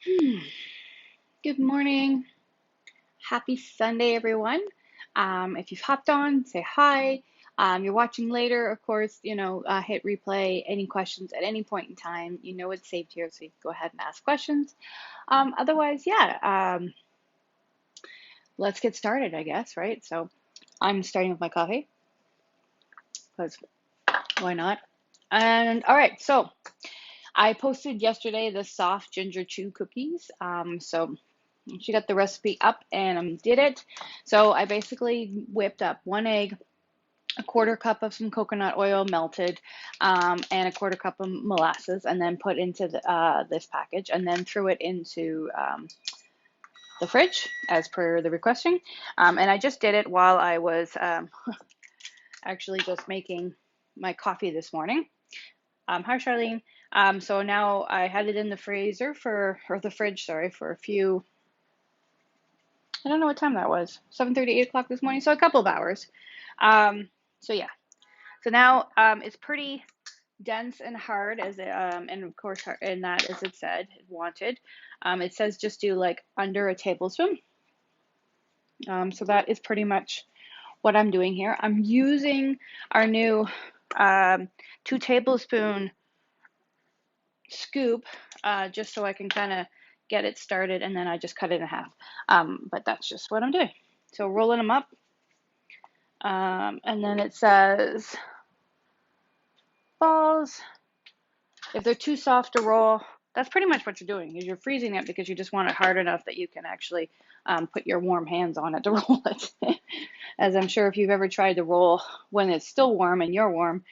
Hmm. Good morning. Happy Sunday, everyone. If you've hopped on, say hi. You're watching later, of course, hit replay. Any questions at any point in time, you know it's saved here, so you can go ahead and ask questions. Otherwise, yeah, let's get started, I guess, right? So I'm starting with my coffee, because why not? And all right, so I posted yesterday the soft ginger chew cookies. So she got the recipe up and did it. So I basically whipped up 1 egg, a quarter cup of some coconut oil melted, and a quarter cup of molasses, and then put into this package, and then threw it into the fridge as per the requesting. And I just did it while I was actually just making my coffee this morning. Hi, Charlene. So now I had it in the freezer or the fridge, sorry, for a few, I don't know what time that was, 7:30, 8 o'clock this morning, so a couple of hours. Um, so yeah, so now it's pretty dense and hard and of course, and that as it said, it wanted. It says just do like under a tablespoon. So that is pretty much what I'm doing here. I'm using our new 2 tablespoon scoop, just so I can kind of get it started, and then I just cut it in half. But that's just what I'm doing. So rolling them up, and then it says balls. If they're too soft to roll, that's pretty much what you're doing. Is you're freezing it because you just want it hard enough that you can actually put your warm hands on it to roll it. As I'm sure if you've ever tried to roll when it's still warm and you're warm,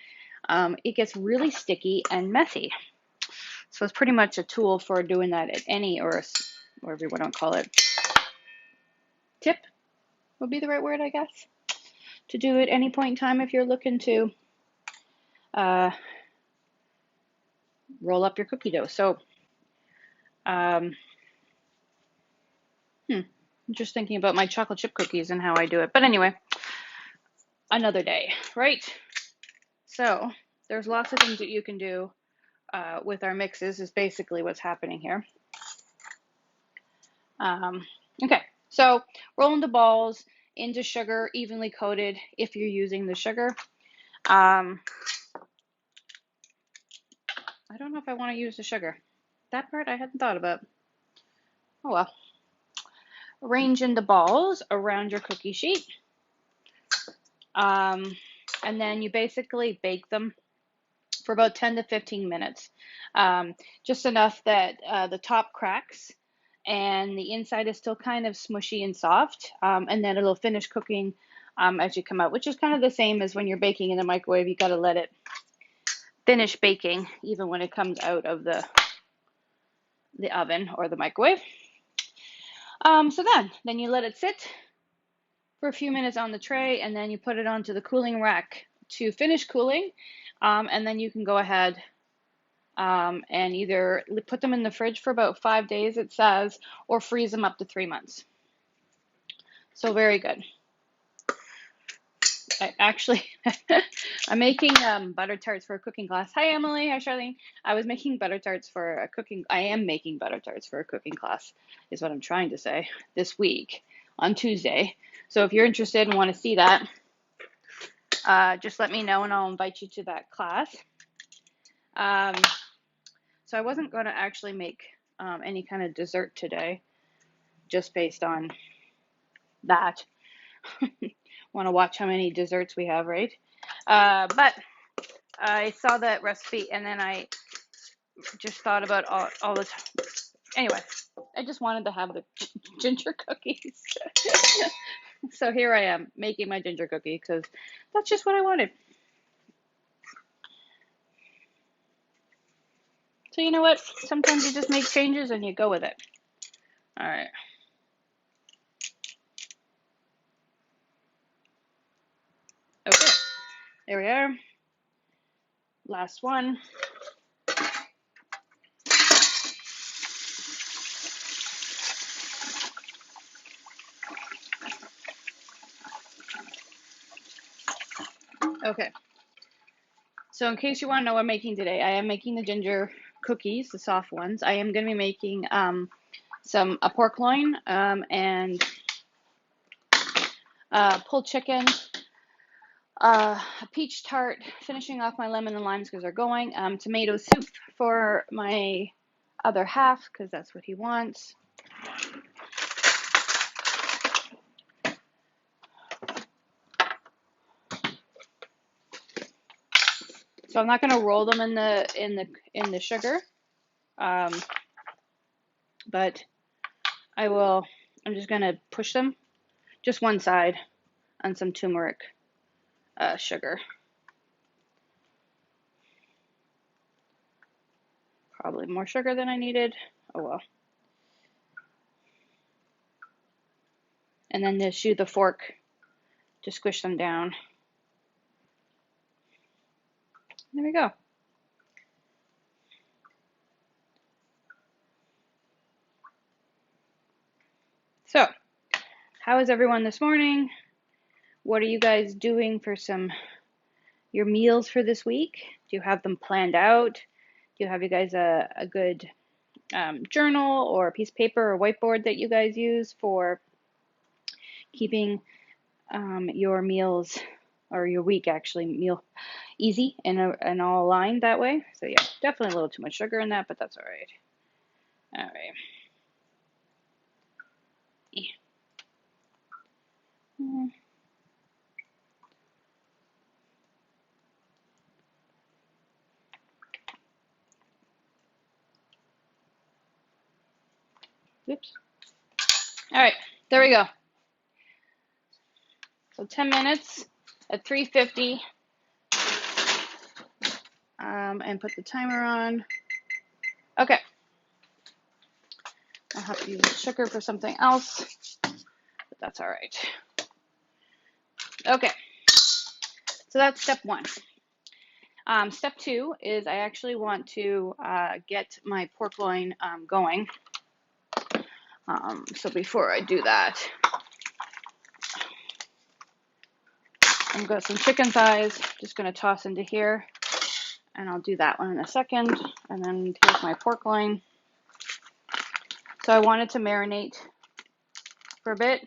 it gets really sticky and messy. So it's pretty much a tool for doing that at any, or whatever you want to call it, tip would be the right word, I guess, to do at any point in time if you're looking to uh, roll up your cookie dough. So, um, I'm just thinking about my chocolate chip cookies and how I do it. But anyway, another day, right? So there's lots of things that you can do with our mixes is basically what's happening here. Okay, so roll into balls, into sugar, evenly coated if you're using the sugar. Um, I don't know if I want to use the sugar. That part I hadn't thought about. Oh well. Arrange into balls around your cookie sheet. Um, and then you basically bake them for about 10 to 15 minutes. Just enough that the top cracks and the inside is still kind of smushy and soft. And then it'll finish cooking as you come out, which is kind of the same as when you're baking in the microwave. You got to let it finish baking even when it comes out of the oven or the microwave. So then you let it sit for a few minutes on the tray, and then you put it onto the cooling rack to finish cooling. And then you can go ahead and either put them in the fridge for about 5 days, it says, or freeze them up to 3 months. So very good. I'm making butter tarts for a cooking class. Hi, Emily. Hi, Charlene. I am making butter tarts for a cooking class, is what I'm trying to say, this week on Tuesday. So if you're interested and want to see that, just let me know and I'll invite you to that class. So I wasn't going to actually make any kind of dessert today, just based on that. Want to watch how many desserts we have, right? But I saw that recipe and then I just thought about all the time. Anyway, I just wanted to have the ginger cookies. So here I am making my ginger cookie because that's just what I wanted. So you know what? Sometimes you just make changes and you go with it. All right. Okay. There we are. Last one. Okay. So in case you want to know what I'm making today, I am making the ginger cookies, the soft ones. I am going to be making a pork loin and pulled chicken, a peach tart, finishing off my lemon and limes because they're going, tomato soup for my other half because that's what he wants. So I'm not going to roll them in the sugar, but I will. I'm just going to push them just one side on some turmeric sugar. Probably more sugar than I needed. Oh well. And then just use the fork to squish them down. There we go. So, how is everyone this morning? What are you guys doing for your meals for this week? Do you have them planned out? Do you have you guys a good journal or a piece of paper or whiteboard that you guys use for keeping your meals or your week actually meal easy and all aligned that way? So yeah, definitely a little too much sugar in that, but that's all right. All right. Oops. All right, there we go. So 10 minutes at 350, and put the timer on. Okay. I'll have to use sugar for something else, but that's all right. Okay. So that's step one. Step two is I actually want to get my pork loin going. So before I do that, I've got some chicken thighs, just going to toss into here, and I'll do that one in a second. And then here's my pork loin. So I wanted to marinate for a bit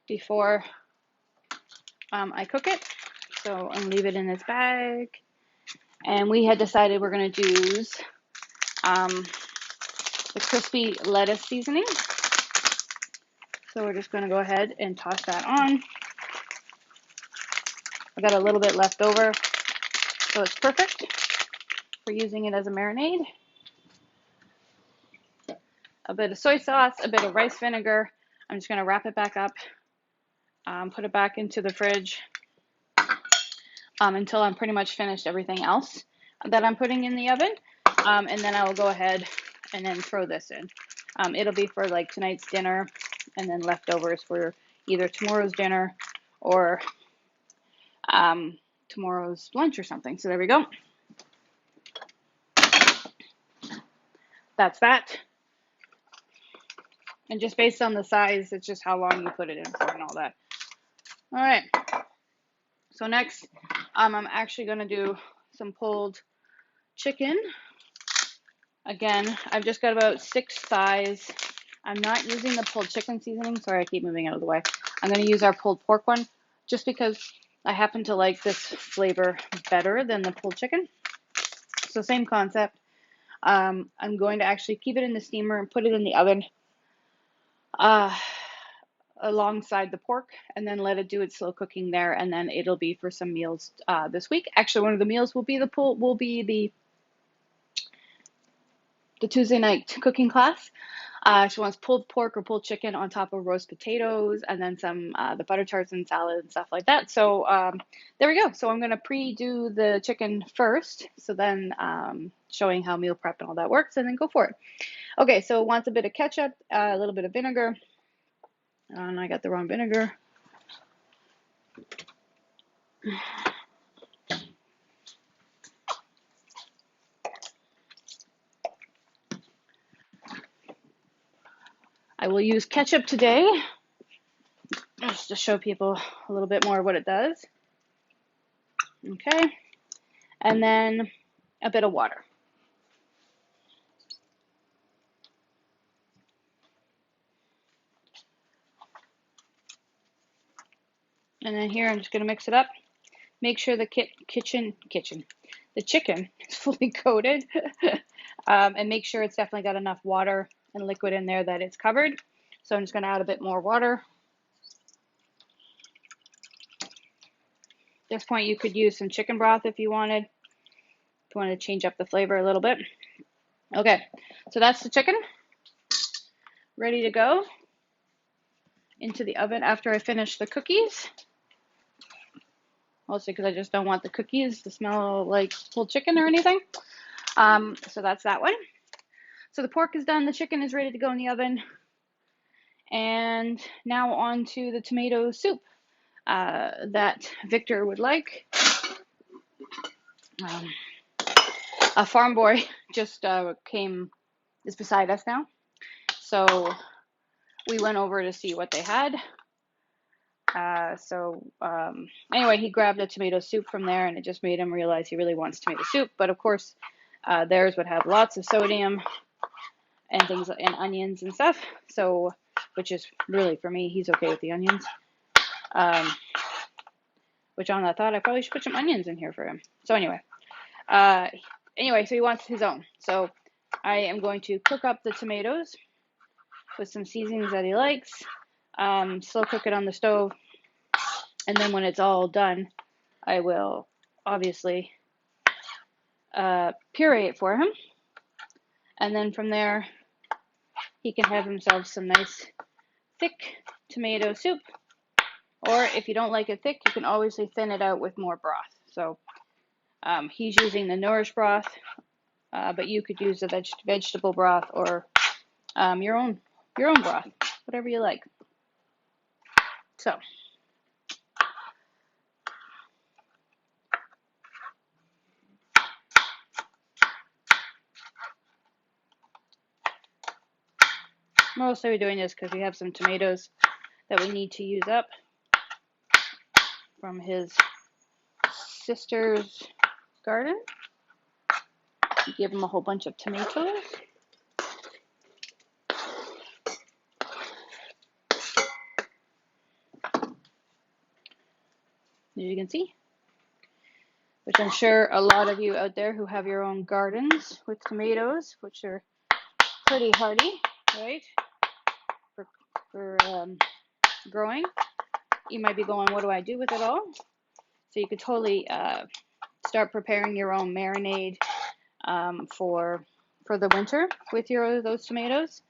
before I cook it. So I'll leave it in this bag. And we had decided we're going to use the crispy lettuce seasoning. So we're just going to go ahead and toss that on. I got a little bit left over, so it's perfect for using it as a marinade. A bit of soy sauce, a bit of rice vinegar. I'm just going to wrap it back up, put it back into the fridge until I'm pretty much finished everything else that I'm putting in the oven. And then I will go ahead and then throw this in. It'll be for like tonight's dinner and then leftovers for either tomorrow's dinner or tomorrow's lunch or something. So there we go. That's that. And just based on the size, it's just how long you put it in for and all that. All right. So next, I'm actually going to do some pulled chicken. Again, I've just got about 6 thighs. I'm not using the pulled chicken seasoning. Sorry, I keep moving out of the way. I'm going to use our pulled pork one just because I happen to like this flavor better than the pulled chicken. So same concept. I'm going to actually keep it in the steamer and put it in the oven alongside the pork, and then let it do its slow cooking there, and then it'll be for some meals this week. Actually, one of the meals will be the Tuesday night cooking class. She wants pulled pork or pulled chicken on top of roast potatoes, and then some the butter tarts and salad and stuff like that. So there we go. So I'm going to pre-do the chicken first, so then showing how meal prep and all that works, and then go for it. Okay, so it wants a bit of ketchup, a little bit of vinegar, and I got the wrong vinegar. I will use ketchup today, just to show people a little bit more what it does. Okay, and then a bit of water. And then here I'm just going to mix it up. Make sure the chicken is fully coated, and make sure it's definitely got enough water and liquid in there that it's covered. So I'm just going to add a bit more water. At this point, you could use some chicken broth if you wanted. If you wanted to change up the flavor a little bit. Okay, so that's the chicken ready to go into the oven after I finish the cookies. Mostly because I just don't want the cookies to smell like pulled chicken or anything. So that's that one. So the pork is done. The chicken is ready to go in the oven. And now on to the tomato soup that Victor would like. A farm boy just is beside us now. So we went over to see what they had. Anyway, he grabbed the tomato soup from there, and it just made him realize he really wants tomato soup. But of course, theirs would have lots of sodium and things and onions and stuff. So, which is really, for me, he's okay with the onions. Which on that thought, I probably should put some onions in here for him. So anyway, so he wants his own. So I am going to cook up the tomatoes with some seasonings that he likes. Slow cook it on the stove. And then when it's all done, I will obviously puree it for him. And then from there, he can have himself some nice thick tomato soup. Or if you don't like it thick, you can always thin it out with more broth. So he's using the Nourish broth, but you could use the vegetable broth or your own broth, whatever you like. So mostly we're doing this because we have some tomatoes that we need to use up from his sister's garden. Give him a whole bunch of tomatoes. As you can see, which I'm sure a lot of you out there who have your own gardens with tomatoes, which are pretty hardy, right, for growing. You might be going, what do I do with it all? So you could totally start preparing your own marinade for the winter with those tomatoes.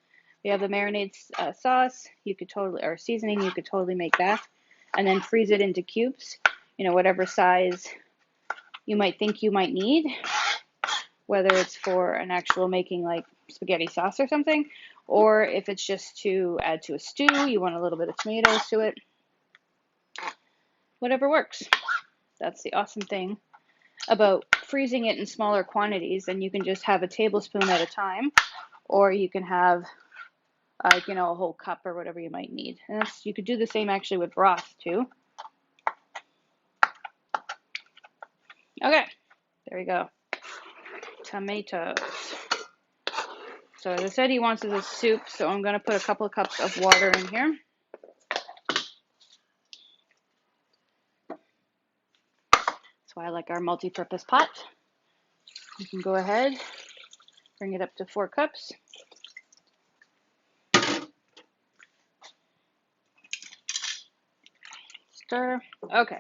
We have the marinade sauce. You could totally, or seasoning. You could totally make that, and then freeze it into cubes. Whatever size you might think you might need, whether it's for an actual making like spaghetti sauce or something, or if it's just to add to a stew, you want a little bit of tomatoes to it. Whatever works. That's the awesome thing about freezing it in smaller quantities, and you can just have a tablespoon at a time, or you can have a whole cup or whatever you might need. And you could do the same actually with broth too. Okay, there we go. Tomatoes. So as I said, he wants a soup, so I'm going to put a couple of cups of water in here. That's why I like our multi-purpose pot. You can go ahead, bring it up to 4 cups. Stir. Okay.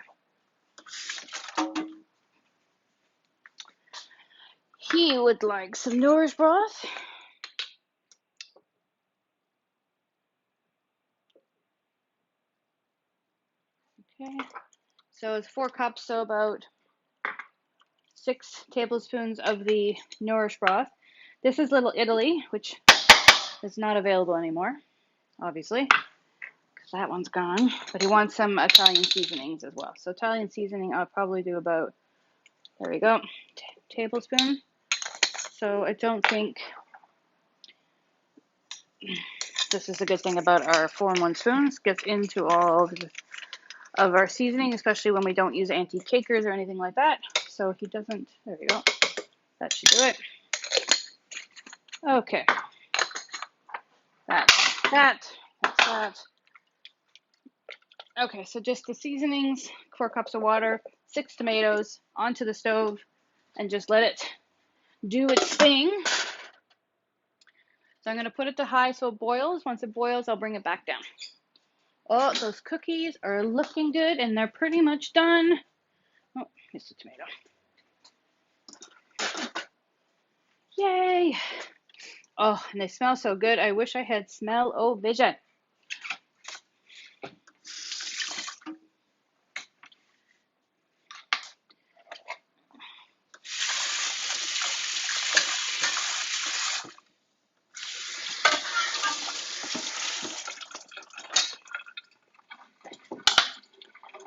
He would like some Nourish broth. Okay. So it's 4 cups, so about 6 tablespoons of the Nourish broth. This is Little Italy, which is not available anymore, obviously, because that one's gone. But he wants some Italian seasonings as well. So Italian seasoning, I'll probably do about, there we go, tablespoon. So I don't think, this is a good thing about our 4-in-1 spoons, gets into all of our seasoning, especially when we don't use antique cakers or anything like that. so he doesn't, there we go. That should do it. Okay. That's that. Okay, so just the seasonings, 4 cups of water, 6 tomatoes onto the stove, and just let it do its thing. So I'm going to put it to high so it boils. Once it boils, I'll bring it back down. Oh, those cookies are looking good, and they're pretty much done. Oh, here's the tomato. Yay! Oh, and they smell so good. I wish I had smell-o-vision.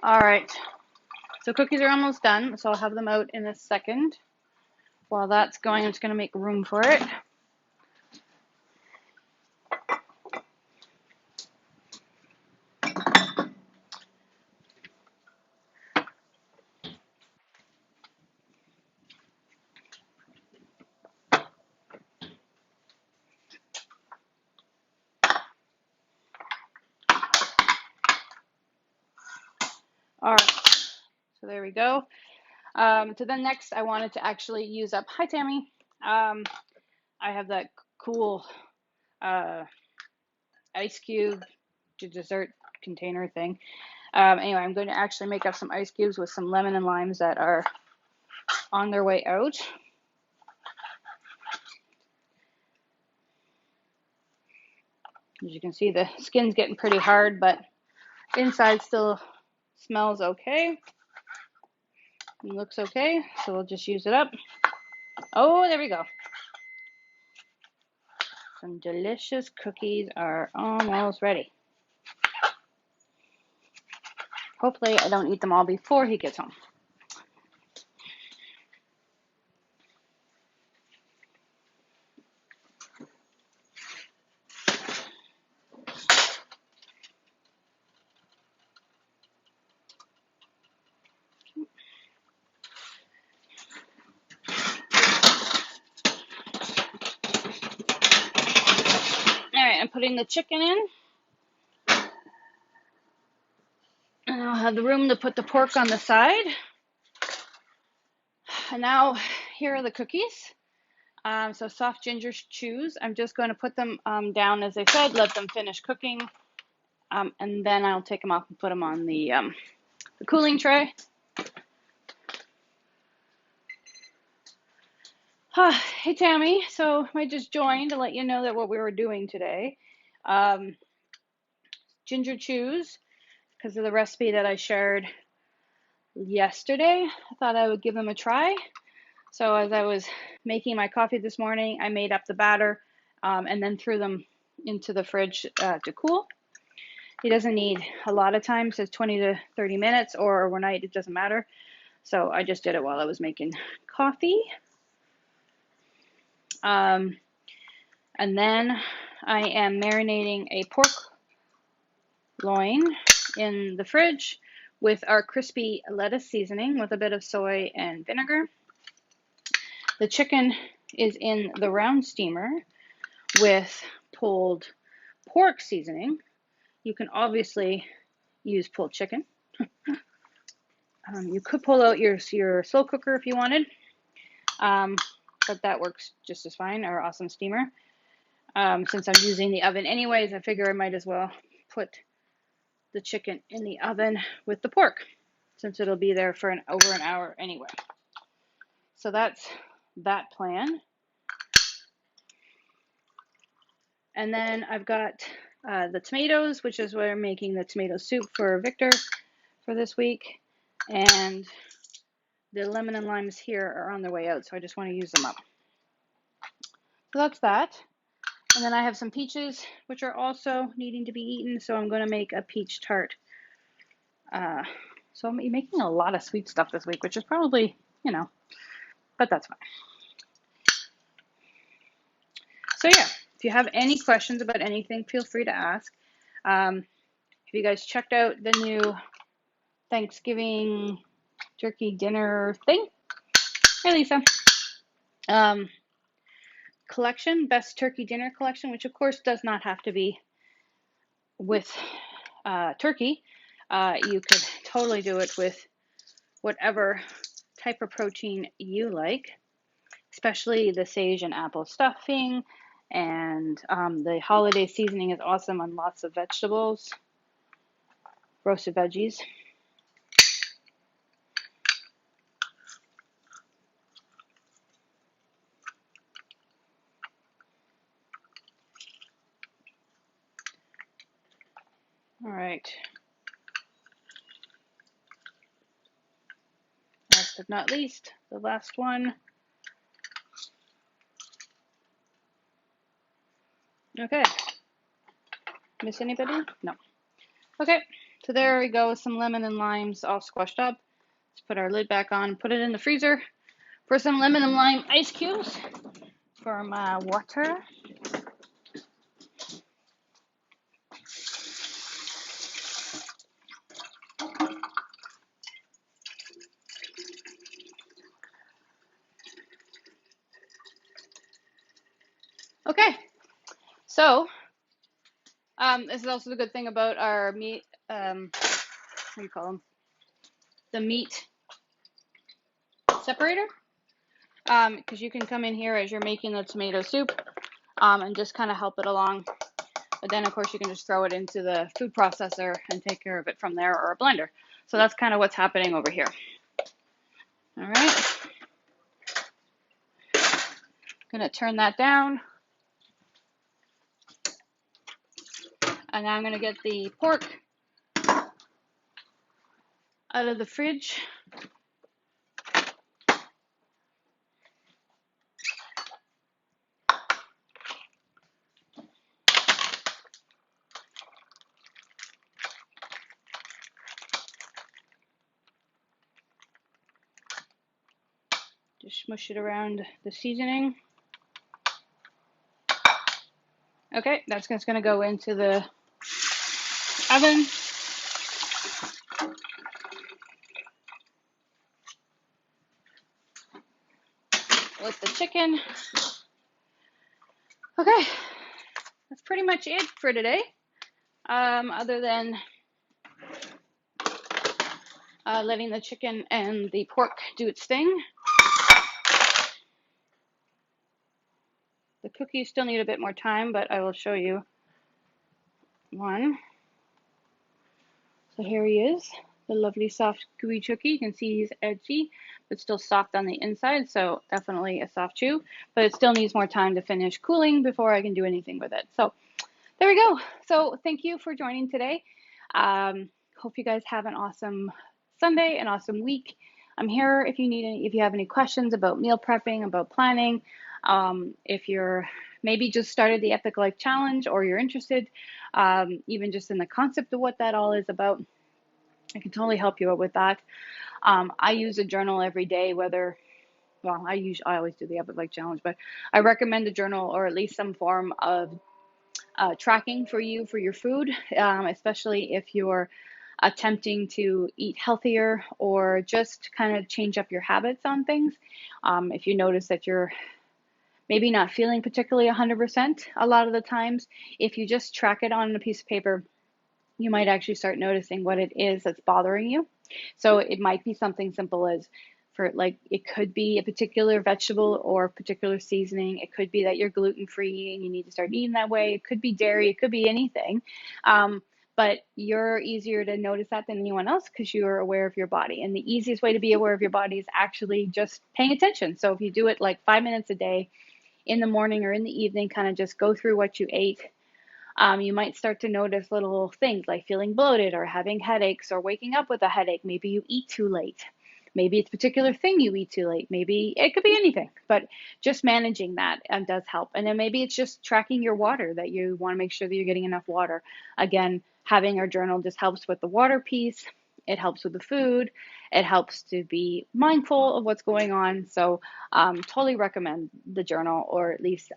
All right, so cookies are almost done, so I'll have them out in a second. While that's going, I'm just going to make room for it. All right, so there we go. So then next, I wanted to actually use up, hi Tammy, I have that cool ice cube dessert container thing. Anyway, I'm going to actually make up some ice cubes with some lemon and limes that are on their way out. As you can see, the skin's getting pretty hard, but inside still smells okay. It looks okay, so we'll just use it up. Oh, there we go. Some delicious cookies are almost ready. Hopefully I don't eat them all before he gets home. All right, I'm putting the chicken in. And I'll have the room to put the pork on the side. And now here are the cookies. So soft ginger chews. I'm just going to put them down, as I said, let them finish cooking. And then I'll take them off and put them on the cooling tray. Hey Tammy, so I just joined to let you know that what we were doing today. Ginger chews, because of the recipe that I shared yesterday. I thought I would give them a try. So as I was making my coffee this morning, I made up the batter and then threw them into the fridge to cool. He doesn't need a lot of time, says 20 to 30 minutes or overnight, it doesn't matter. So I just did it while I was making coffee. And then I am marinating a pork loin in the fridge with our crispy lettuce seasoning with a bit of soy and vinegar. The chicken is in the round steamer with pulled pork seasoning. You can obviously use pulled chicken. You could pull out your slow cooker if you wanted, but that works just as fine, our awesome steamer. Since I'm using the oven anyways, I figure I might as well put the chicken in the oven with the pork, since it'll be there for over an hour anyway. So that's that plan. And then I've got the tomatoes, which is what I'm making the tomato soup for Victor for this week. And the lemon and limes here are on their way out, so I just want to use them up. So that's that. And then I have some peaches, which are also needing to be eaten, so I'm going to make a peach tart. So I'm making a lot of sweet stuff this week, which is probably, but that's fine. So yeah, if you have any questions about anything, feel free to ask. If you guys checked out the new Thanksgiving turkey dinner thing, Hey, Lisa. Um, collection, best turkey dinner collection, which of course does not have to be with turkey. You could totally do it with whatever type of protein you like, especially the sage and apple stuffing. And the holiday seasoning is awesome on lots of vegetables, roasted veggies. All right. Last but not least, the last one. Okay. Miss anybody? No. Okay. So there we go. Some lemon and limes all squashed up. Let's put our lid back on. Put it in the freezer for some lemon and lime ice cubes for my water. Okay. So this is also the good thing about our meat. What do you call them? The meat separator. Because you can come in here as you're making the tomato soup and just kind of help it along. But then, of course, you can just throw it into the food processor and take care of it from there, or a blender. So that's kind of what's happening over here. All right. Gonna turn that down. And now I'm gonna get the pork out of the fridge. Just smush it around the seasoning. Okay, that's just gonna go into the oven. With the chicken. Okay, that's pretty much it for today. Other than letting the chicken and the pork do its thing. The cookies still need a bit more time, but I will show you one. So here he is, the lovely soft gooey cookie. You can see he's edgy, but still soft on the inside, so definitely a soft chew. But it still needs more time to finish cooling before I can do anything with it. So there we go. So thank you for joining today. Hope you guys have an awesome Sunday, an awesome week. I'm here if you need any, if you have any questions about meal prepping, about planning. If you're maybe just started the Epic Life Challenge or you're interested, even just in the concept of what that all is about, I can totally help you out with that. I use a journal every day, whether, well, I always do the Epic Life Challenge, but I recommend a journal or at least some form of tracking for you for your food, especially if you're attempting to eat healthier or just kind of change up your habits on things. If you notice that you're maybe not feeling particularly 100% a lot of the times, if you just track it on a piece of paper, you might actually start noticing what it is that's bothering you. So it might be something simple as, for like, it could be a particular vegetable or a particular seasoning. It could be that you're gluten free and you need to start eating that way. It could be dairy. It could be anything. But you're easier to notice that than anyone else because you're aware of your body. And the easiest way to be aware of your body is actually just paying attention. So if you do it like 5 minutes a day in the morning or in the evening, kind of just go through what you ate. You might start to notice little things like feeling bloated or having headaches or waking up with a headache. Maybe you eat too late. Maybe it's a particular thing you eat too late. Maybe it could be anything, but just managing that does help. And then maybe it's just tracking your water, that you want to make sure that you're getting enough water. Again, having our journal just helps with the water piece. It helps with the food. It helps to be mindful of what's going on. So totally recommend the journal, or at least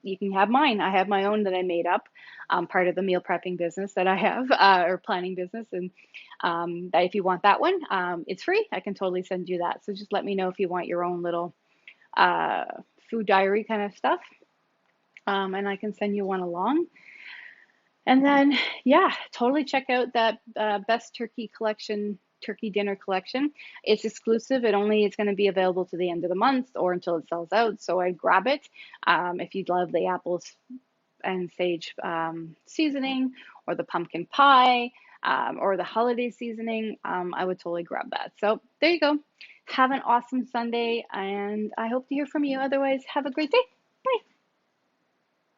you can have mine. I have my own that I made up, part of the meal prepping business that I have, or planning business. And if you want that one, it's free. I can totally send you that. So just let me know if you want your own little uh, food diary kind of stuff, and I can send you one along. And then, yeah, totally check out that Best Turkey Collection, Turkey Dinner Collection. It's exclusive. It only is going to be available to the end of the month or until it sells out. So I'd grab it if you'd love the apples and sage seasoning, or the pumpkin pie, or the holiday seasoning. I would totally grab that. So there you go. Have an awesome Sunday, and I hope to hear from you. Otherwise, have a great day.